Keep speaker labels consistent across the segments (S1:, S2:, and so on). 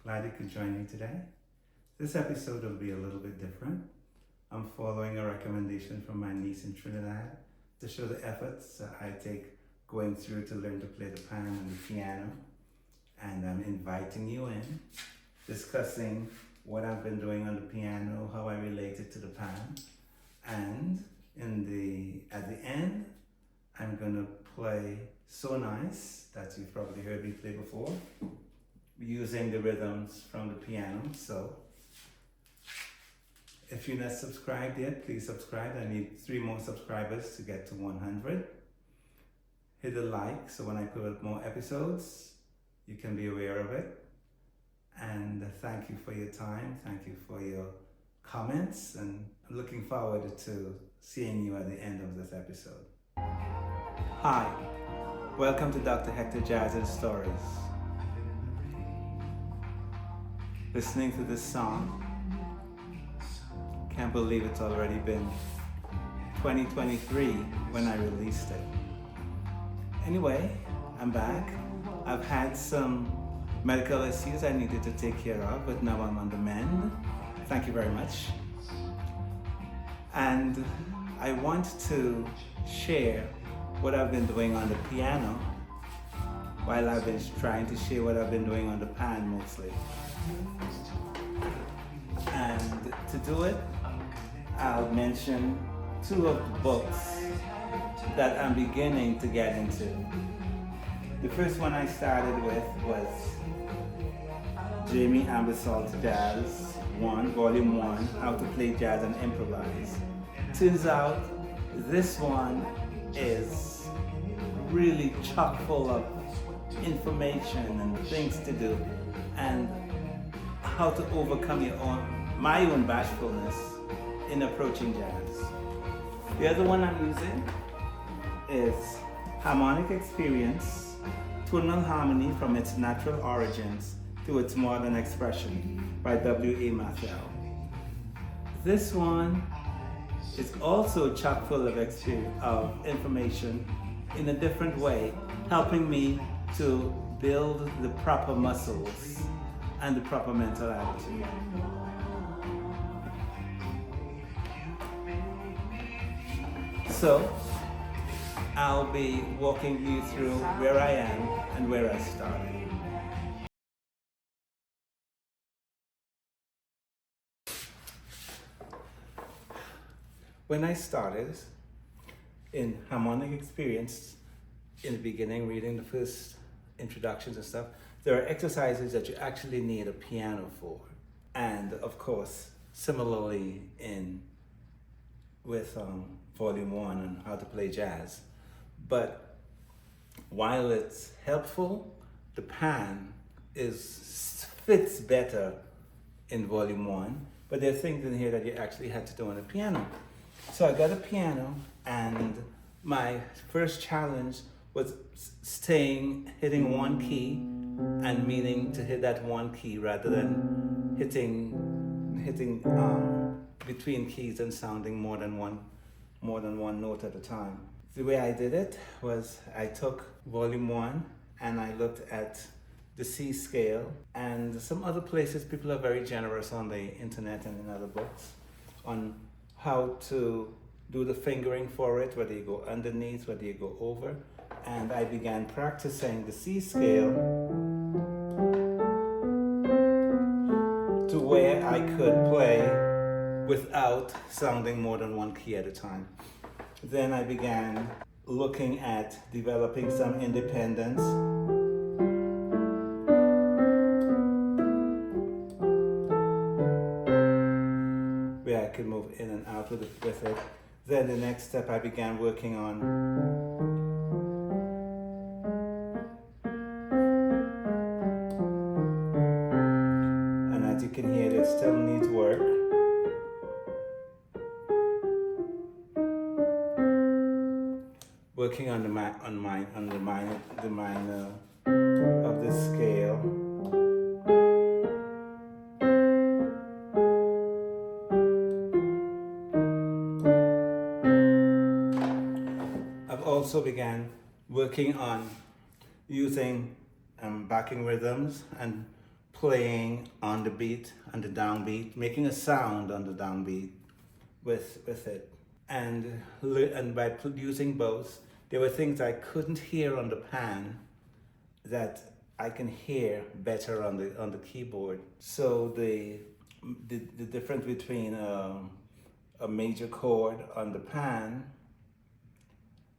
S1: Glad you could join me today. This episode will be a little bit different. I'm following a recommendation from my niece in Trinidad to show the efforts that I take going through to learn to play the pan and the piano. And I'm inviting you in, discussing what I've been doing on the piano, how I relate it to the pan. And at the end, I'm gonna play So Nice, that you've probably heard me play before, using the rhythms from the piano. So if you're not subscribed yet, please subscribe. I need 3 more subscribers to get to 100. Hit a like so when I put up more episodes, you can be aware of it. And thank you for your time. Thank you for your comments. And I'm looking forward to seeing you at the end of this episode. Hi, welcome to Dr. Hector Jazz and Stories. Listening to this song, can't believe it's already been 2023 when I released it. Anyway, I'm back. I've had some medical issues I needed to take care of, but now I'm on the mend. Thank you very much. And I want to share what I've been doing on the piano while I've been trying to share what I've been doing on the pan mostly. And to do it, I'll mention 2 of the books that I'm beginning to get into. The first one I started with was Jamie Ambersalt's Jazz 1, Volume 1, How to Play Jazz and Improvise. Turns out this one is really chock full of information and things to do and how to overcome my own bashfulness in approaching jazz. The other one I'm using is Harmonic Experience, Tonal Harmony from its Natural Origins to its Modern Expression by W.A. Mathel. This one is also chock full of information in a different way, helping me to build the proper muscles and the proper mental attitude. So, I'll be walking you through where I am and where I started. When I started in Harmonic Experience, in the beginning, reading the first introductions and stuff, there are exercises that you actually need a piano for. And of course, similarly with Volume 1 on How to Play Jazz. But while it's helpful, the pan fits better in Volume 1, but there are things in here that you actually had to do on the piano. So I got a piano, and my first challenge was hitting one key and meaning to hit that one key rather than hitting between keys and sounding more than one note at a time. The way I did it was I took Volume 1 and I looked at the C scale, and some other places people are very generous on the internet and in other books on how to do the fingering for it, whether you go underneath, whether you go over. And I began practicing the C scale to where I could play without sounding more than one key at a time. Then I began looking at developing some independence. Where I could move in and out with it. Then the next step I began working on you can hear, it still needs work. Working on the minor of the scale. I've also began working on using backing rhythms and playing on the beat, on the downbeat, making a sound on the downbeat with it. And by using both, there were things I couldn't hear on the pan that I can hear better on the keyboard. So the difference between a major chord on the pan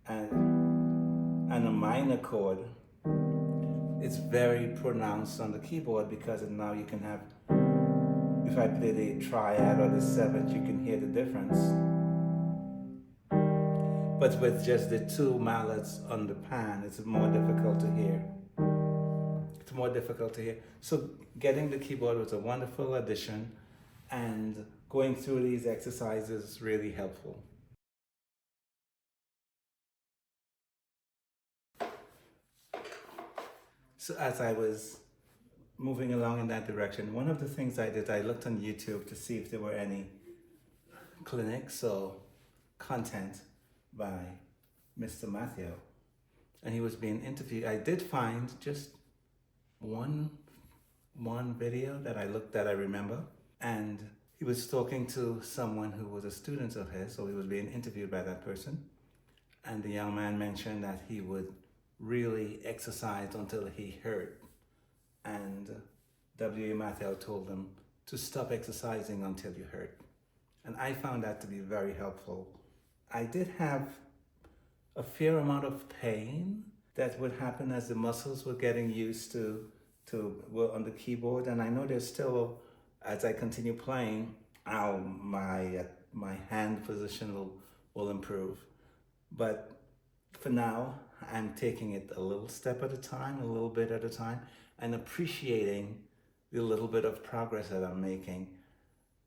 S1: and a minor chord, it's very pronounced on the keyboard, because now you can have, if I play the triad or the seventh, you can hear the difference. But with just the two mallets on the pan, it's more difficult to hear. It's more difficult to hear. So getting the keyboard was a wonderful addition, and going through these exercises is really helpful. So as I was moving along in that direction, one of the things I did, I looked on YouTube to see if there were any clinics or content by Mr. Matthew, and he was being interviewed. I did find just one video that I remember, and he was talking to someone who was a student of his, so he was being interviewed by that person, and the young man mentioned that he would really exercise until he hurt, and W.A. Matthew told him to stop exercising until you hurt, and I found that to be very helpful. I did have a fair amount of pain that would happen as the muscles were getting used to on the keyboard, and I know there's still, as I continue playing, my hand position will improve. But for now, I'm taking it a little step at a time, a little bit at a time, and appreciating the little bit of progress that I'm making,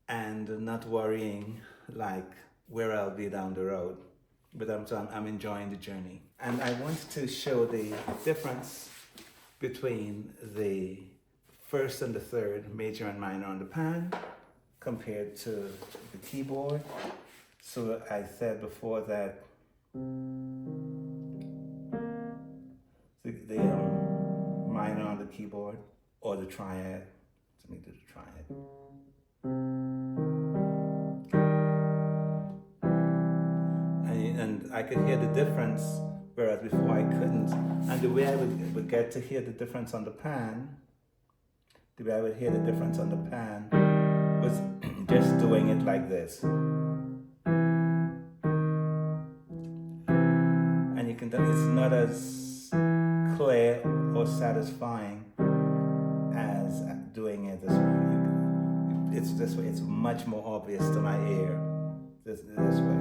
S1: and not worrying like where I'll be down the road. But I'm enjoying the journey. And I want to show the difference between the first and the third, major and minor on the pan, compared to the keyboard. So I said before that the minor on the keyboard, or the triad. Let me do the triad. And I could hear the difference, whereas before I couldn't. And the way I would get to hear the difference on the pan, the way I would hear the difference on the pan was just doing it like this. And you can tell it's not as clear or satisfying as doing it this way. It's this way. It's much more obvious to my ear this way.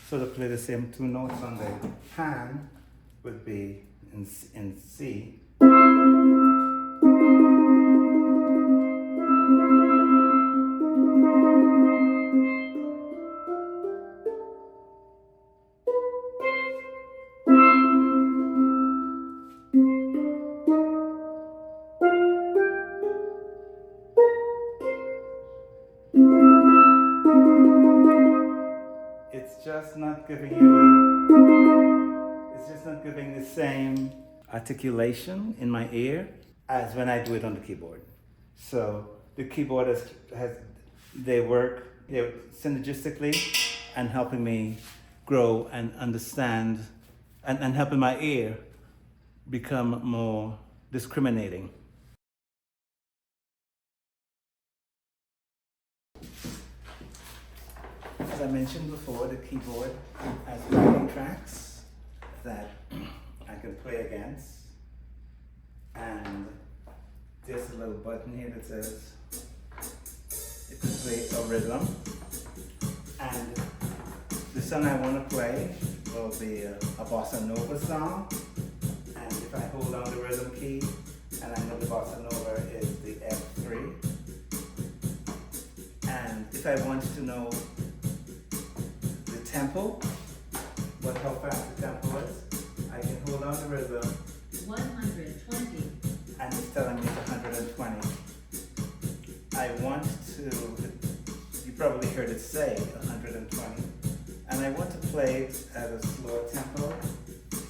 S1: So to play the same two notes on the pan would be in C. It's just not giving the same articulation in my ear as when I do it on the keyboard. So the keyboard they work synergistically and helping me grow and understand and helping my ear become more discriminating. As I mentioned before, the keyboard has backing tracks that I can play against, and there's a little button here that says it can play a rhythm, and the song I want to play will be a bossa nova song, and if I hold down the rhythm key, and I know the bossa nova is the F3, and if I want to know tempo, how fast the tempo is, I can hold on the rhythm. 120. And it's telling me 120. I want to, you probably heard it say 120. And I want to play it at a slower tempo.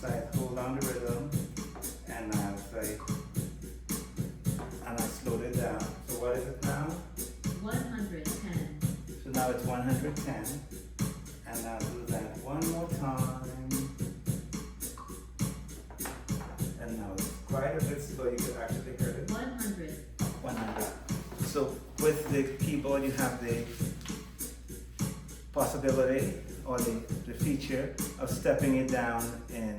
S1: So I hold down the rhythm and I play and I slowed it down. So what is it now?
S2: 110.
S1: So now it's 110. And I'll do that one more time. And now it's quite a bit slow, you can actually hear it.
S2: 100.
S1: 100. So with the keyboard you have the possibility or the feature of stepping it down in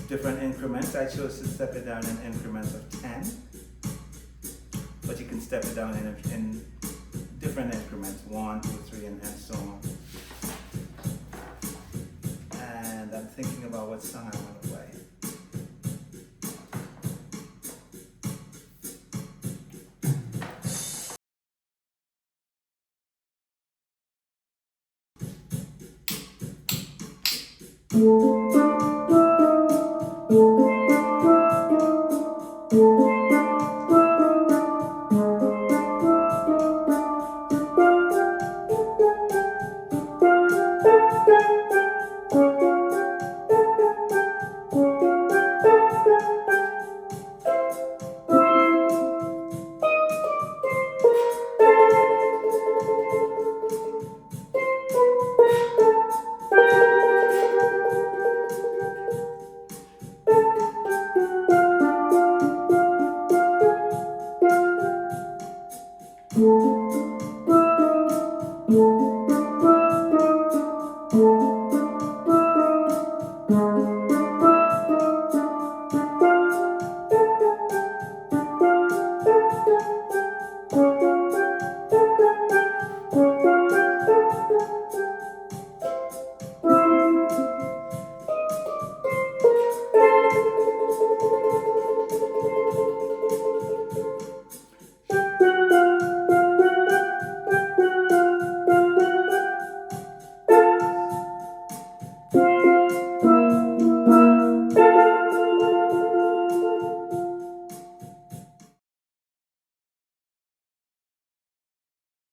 S1: different increments. I chose to step it down in increments of 10, but you can step it down in different increments, 1, 2, 3, and so on. And I'm thinking about what song I want to play.